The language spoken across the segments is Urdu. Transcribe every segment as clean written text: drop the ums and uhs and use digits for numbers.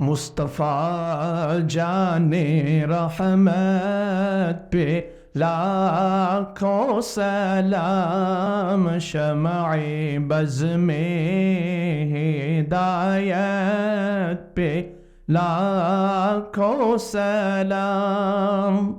مصطفیٰ جان رحمت پہ لاکھوں سلام، شمع بز میں ہدایت پہ لاکھوں سلام۔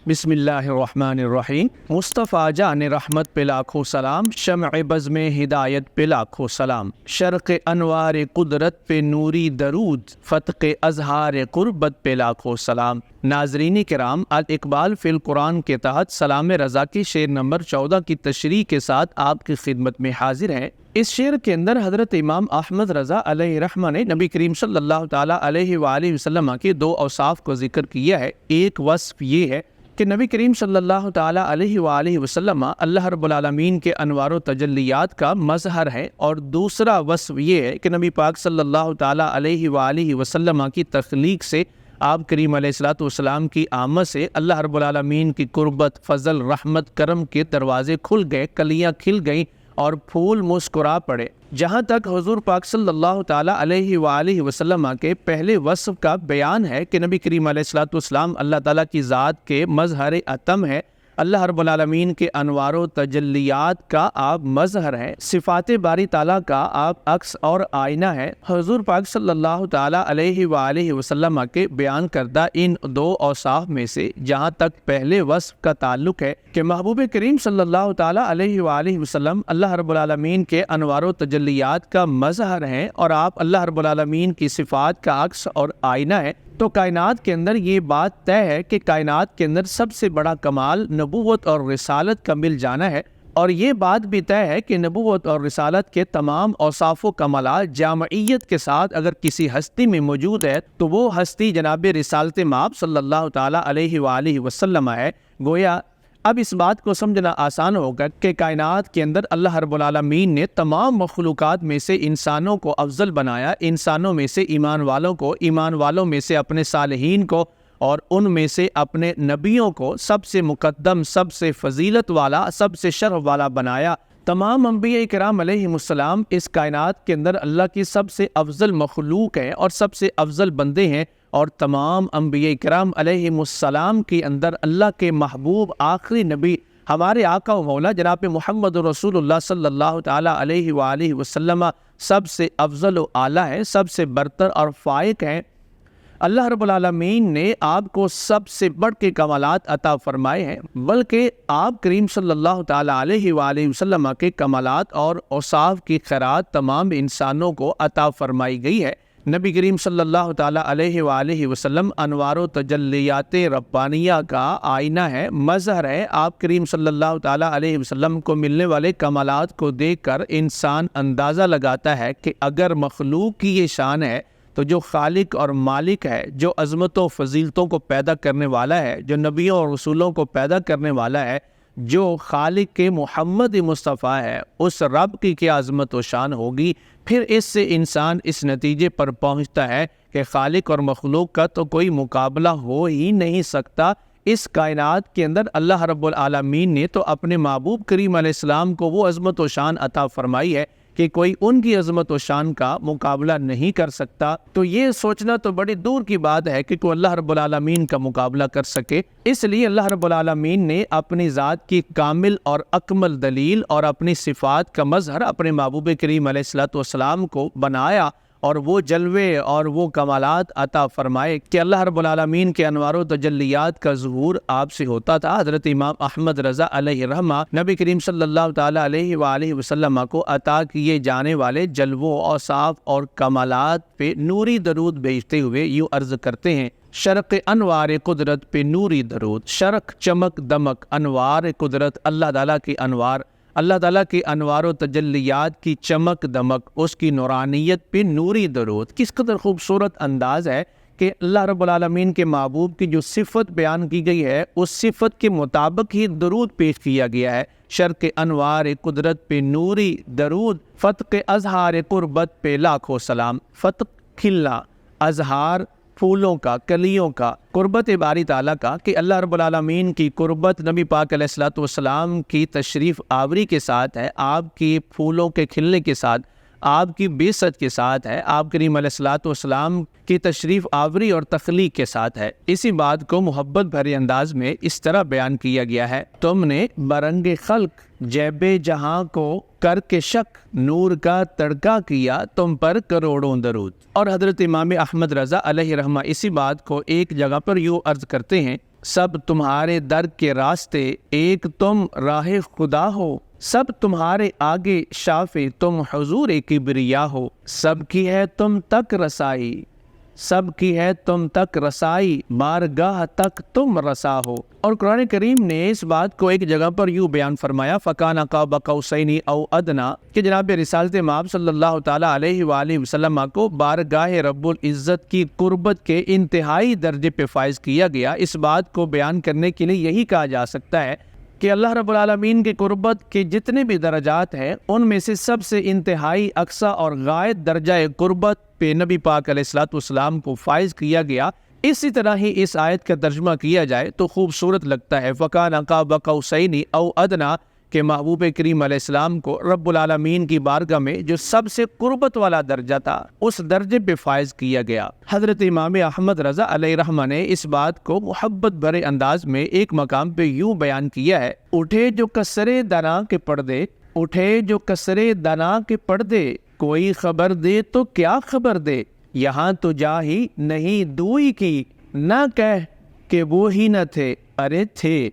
بسم اللہ الرحمن الرحیم۔ مصطفیٰ جان رحمت پہ لاکھوں سلام، شمع بز میں ہدایت پہ لاکھوں سلام، شرق انوار قدرت پہ نوری درود، فتق اظہار قربت پہ لاکھوں سلام۔ ناظرین کرام، الاقبال فی القرآن کے تحت سلام رضا کی شعر نمبر 14 کی تشریح کے ساتھ آپ کی خدمت میں حاضر ہیں۔ اس شعر کے اندر حضرت امام احمد رضا علیہ رحمہ نے نبی کریم صلی اللہ تعالیٰ علیہ وآلہ وسلم کے دو اوصاف کو ذکر کیا ہے۔ ایک وصف یہ ہے کہ نبی کریم صلی اللہ تعالیٰ علیہ وآلہ وسلم اللہ رب العالمین کے انوار و تجلیات کا مظہر ہے، اور دوسرا وصف یہ ہے کہ نبی پاک صلی اللہ تعالیٰ علیہ وآلہ وسلم کی تخلیق سے، آپ کریم علیہ السلام کی آمد سے اللہ رب العالمین کی قربت، فضل، رحمت، کرم کے دروازے کھل گئے، کلیاں کھل گئیں اور پھول مسکرا پڑے۔ جہاں تک حضور پاک صلی اللہ تعالیٰ علیہ وآلہ وسلم کے پہلے وصف کا بیان ہے کہ نبی کریم علیہ السلام اللہ تعالیٰ کی ذات کے مظہر اتم ہے، اللہ رب العالمین کے انوار و تجلیات کا آپ مظہر ہیں، صفات باری تعالیٰ کا آپ عکس اور آئینہ ہے۔ حضور پاک صلی اللہ تعالیٰ علیہ وآلہ وسلم کے بیان کردہ ان دو اوصاف میں سے جہاں تک پہلے وصف کا تعلق ہے کہ محبوب کریم صلی اللہ تعالیٰ علیہ وآلہ وسلم اللہ رب العالمین کے انوار و تجلیات کا مظہر ہیں اور آپ اللہ رب العالمین کی صفات کا عکس اور آئینہ ہے، تو کائنات کے اندر یہ بات طے ہے کہ کائنات کے اندر سب سے بڑا کمال نبوت اور رسالت کا مل جانا ہے، اور یہ بات بھی طے ہے کہ نبوت اور رسالت کے تمام اوصاف و کمالات جامعیت کے ساتھ اگر کسی ہستی میں موجود ہے تو وہ ہستی جناب رسالت مآب صلی اللہ تعالیٰ علیہ وآلہ وسلم ہے۔ گویا اب اس بات کو سمجھنا آسان ہوگا کہ کائنات کے اندر اللہ رب العالمین نے تمام مخلوقات میں سے انسانوں کو افضل بنایا، انسانوں میں سے ایمان والوں کو، ایمان والوں میں سے اپنے صالحین کو، اور ان میں سے اپنے نبیوں کو سب سے مقدم، سب سے فضیلت والا، سب سے شرف والا بنایا۔ تمام انبیاء کرام علیہم السلام اس کائنات کے اندر اللہ کی سب سے افضل مخلوق ہیں اور سب سے افضل بندے ہیں، اور تمام انبیاء کرام علیہم السلام کے اندر اللہ کے محبوب آخری نبی ہمارے آقا و مولا جناب محمد رسول اللہ صلی اللہ تعالیٰ علیہ وآلہ وسلم سب سے افضل و اعلیٰ ہیں، سب سے برتر اور فائق ہیں۔ اللہ رب العالمین نے آپ کو سب سے بڑھ کے کمالات عطا فرمائے ہیں، بلکہ آپ کریم صلی اللہ تعالیٰ علیہ وآلہ وسلم کے کمالات اور اوصاف کی خیرات تمام انسانوں کو عطا فرمائی گئی ہے۔ نبی کریم صلی اللہ تعالیٰ علیہ وآلہ وسلم انوار و تجلیات ربانیہ کا آئینہ ہے، مظہر ہے۔ آپ کریم صلی اللہ تعالیٰ علیہ وسلم کو ملنے والے کمالات کو دیکھ کر انسان اندازہ لگاتا ہے کہ اگر مخلوق کی یہ شان ہے تو جو خالق اور مالک ہے، جو عظمت و فضیلتوں کو پیدا کرنے والا ہے، جو نبیوں اور رسولوں کو پیدا کرنے والا ہے، جو خالق کے محمد مصطفیٰ ہے، اس رب کی کیا عظمت و شان ہوگی۔ پھر اس سے انسان اس نتیجے پر پہنچتا ہے کہ خالق اور مخلوق کا تو کوئی مقابلہ ہو ہی نہیں سکتا۔ اس کائنات کے اندر اللہ رب العالمین نے تو اپنے محبوب کریم علیہ السلام کو وہ عظمت و شان عطا فرمائی ہے کہ کوئی ان کی عظمت و شان کا مقابلہ نہیں کر سکتا۔ تو یہ سوچنا تو بڑی دور کی بات ہے کہ کوئی اللہ رب العالمین کا مقابلہ کر سکے۔ اس لیے اللہ رب العالمین نے اپنی ذات کی کامل اور اکمل دلیل اور اپنی صفات کا مظہر اپنے محبوب کریم علیہ السلام کو بنایا، اور وہ جلوے اور وہ کمالات عطا فرمائے کہ اللہ رب العالمین کے انوار و تجلیات کا ظہور آپ سے ہوتا تھا۔ حضرت امام احمد رضا علیہ رحمہ نبی کریم صلی اللہ تعالیٰ علیہ وآلہ وسلم کو عطا کیے جانے والے جلووں، اوصاف اور کمالات پہ نوری درود بھیجتے ہوئے یوں عرض کرتے ہیں: شرق انوار قدرت پہ نوری درود، شرق چمک دمک انوار قدرت، اللہ تعالیٰ کی انوار، اللہ تعالیٰ کی انوار و تجلیات کی چمک دمک، اس کی نورانیت پہ نوری درود۔ کس قدر خوبصورت انداز ہے کہ اللہ رب العالمین کے محبوب کی جو صفت بیان کی گئی ہے اس صفت کے مطابق ہی درود پیش کیا گیا ہے۔ شرق انوار قدرت پہ نوری درود، فتق اظہار قربت پہ لاکھوں سلام۔ فتق کھلنا، اظہار پھولوں کا، کلیوں کا، قربت باری تعالیٰ کا، کہ اللہ رب العالمین کی قربت نبی پاک علیہ السلام کی تشریف آوری کے ساتھ ہے، آپ کی پھولوں کے کھلنے کے ساتھ آپ کی بعثت کے ساتھ ہے، آپ کریم علیہ الصلوۃ والسلام کی تشریف آوری اور تخلیق کے ساتھ ہے۔ اسی بات کو محبت بھرے انداز میں اس طرح بیان کیا گیا ہے، تم نے برنگ خلق جیب جہاں کو کر کے شک، نور کا تڑکا کیا تم پر کروڑوں درود۔ اور حضرت امام احمد رضا علیہ رحمہ اسی بات کو ایک جگہ پر یوں عرض کرتے ہیں، سب تمہارے در کے راستے ایک تم راہ خدا ہو، سب تمہارے آگے شافع تم حضور کبریا ہو، سب کی ہے تم تک رسائی، سب کی ہے تم تک رسائی، بارگاہ تک تم رسا ہو۔ اور قرآن کریم نے اس بات کو ایک جگہ پر یوں بیان فرمایا، فَكَانَ قَابَ قَوْسَيْنِ أَوْ أَدْنَىٰ، کہ جناب رسالت مآب صلی اللہ تعالیٰ علیہ وآلہ وسلم کو بارگاہ رب العزت کی قربت کے انتہائی درجے پہ فائز کیا گیا۔ اس بات کو بیان کرنے کے لیے یہی کہا جا سکتا ہے کہ اللہ رب العالمین کے قربت کے جتنے بھی درجات ہیں ان میں سے سب سے انتہائی اقصیٰ اور غائب درجہ قربت پہ نبی پاک علیہ الصلوۃ والسلام کو فائز کیا گیا۔ اسی طرح ہی اس آیت کا ترجمہ کیا جائے تو خوبصورت لگتا ہے، فَكَانَ قَابَ قَوْسَيْنِ أَوْ أَدْنَىٰ، کہ محبوب کریم علیہ السلام کو رب العالمین کی بارگاہ میں جو سب سے قربت والا درجہ تھا اس درجے پہ فائز کیا گیا۔ حضرت امام احمد رضا علیہ رحمہ نے اس بات کو محبت بھرے انداز میں ایک مقام پہ یوں بیان کیا ہے، اٹھے جو کسرے دنا کے پردے، اٹھے جو کسرے دنا کے پردے، کوئی خبر دے تو کیا خبر دے، یہاں تو جا ہی نہیں دوئی کی، نہ کہہ کہ وہ ہی نہ تھے، ارے تھے۔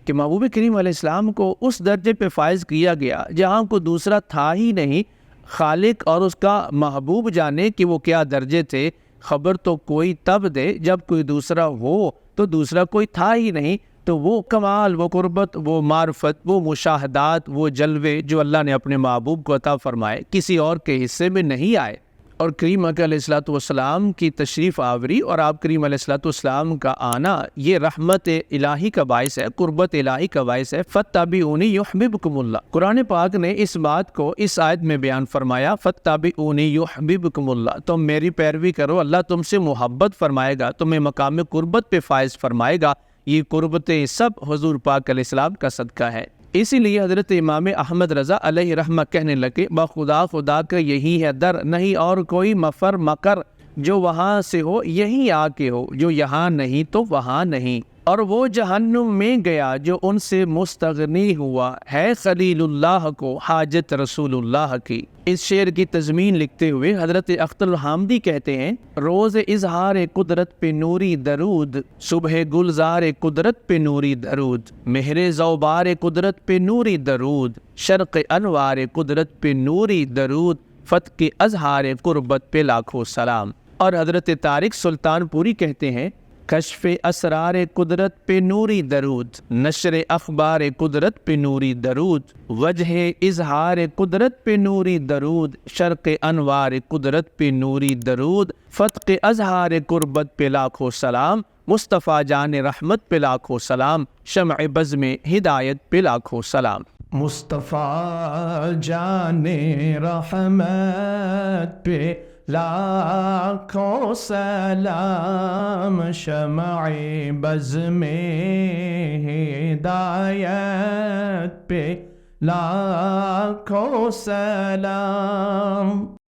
کہ محبوب کریم علیہ السلام کو اس درجے پہ فائز کیا گیا جہاں کو دوسرا تھا ہی نہیں، خالق اور اس کا محبوب جانے کہ وہ کیا درجے تھے، خبر تو کوئی تب دے جب کوئی دوسرا ہو، تو دوسرا کوئی تھا ہی نہیں، تو وہ کمال، وہ قربت، وہ معرفت، وہ مشاہدات، وہ جلوے جو اللہ نے اپنے محبوب کو عطا فرمائے کسی اور کے حصے میں نہیں آئے۔ اور کریم علیہ الصلوۃ والسلام کی تشریف آوری اور آپ کریم علیہ الصلوۃ والسلام کا آنا یہ رحمت الہی کا باعث ہے، قربت الہی کا باعث ہے۔ فَاتَّبِعُونِي يُحْبِبْكُمُ اللَّهُ، قرآن پاک نے اس بات کو اس آیت میں بیان فرمایا، فَاتَّبِعُونِي يُحْبِبْكُمُ اللَّهُ، تم میری پیروی کرو، اللہ تم سے محبت فرمائے گا، تمہیں مقام قربت پہ فائز فرمائے گا۔ یہ قربتیں سب حضور پاک علیہ السلام کا صدقہ ہے۔ اسی لیے حضرت امام احمد رضا علیہ رحمہ کہنے لگے، بخدا خدا کا یہی ہے در، نہیں اور کوئی مفر مکر، جو وہاں سے ہو یہیں آ کے ہو، جو یہاں نہیں تو وہاں نہیں۔ اور وہ جہنم میں گیا جو ان سے مستغنی ہوا، ہے خلیل اللہ کو حاجت رسول اللہ کی۔ اس شعر کی تضمین لکھتے ہوئے حضرت اختر الحامدی کہتے ہیں، روز اظہار قدرت پہ نوری درود، صبح گلزار قدرت پہ نوری درود، مہر زوبار قدرت پہ نوری درود، شرق انوار قدرت پہ نوری درود، فتح اظہار قربت پہ لاکھوں سلام۔ اور حضرت طارق سلطان پوری کہتے ہیں، کشف اسرار قدرت پہ نوری درود، نشر اخبار قدرت پہ نوری درود، وجہ اظہار قدرت پہ نوری درود، شرق انوار قدرت پہ نوری درود، فتح اظہار قربت پہ لاکھوں سلام، مصطفیٰ جان رحمت پہ لاکھوں سلام، شمع بزم ہدایت پہ لاکھوں سلام۔ مصطفیٰ جان رحمت پہ لاکھوں سلام، شمع بزم ہدایت پہ لاکھوں سلام۔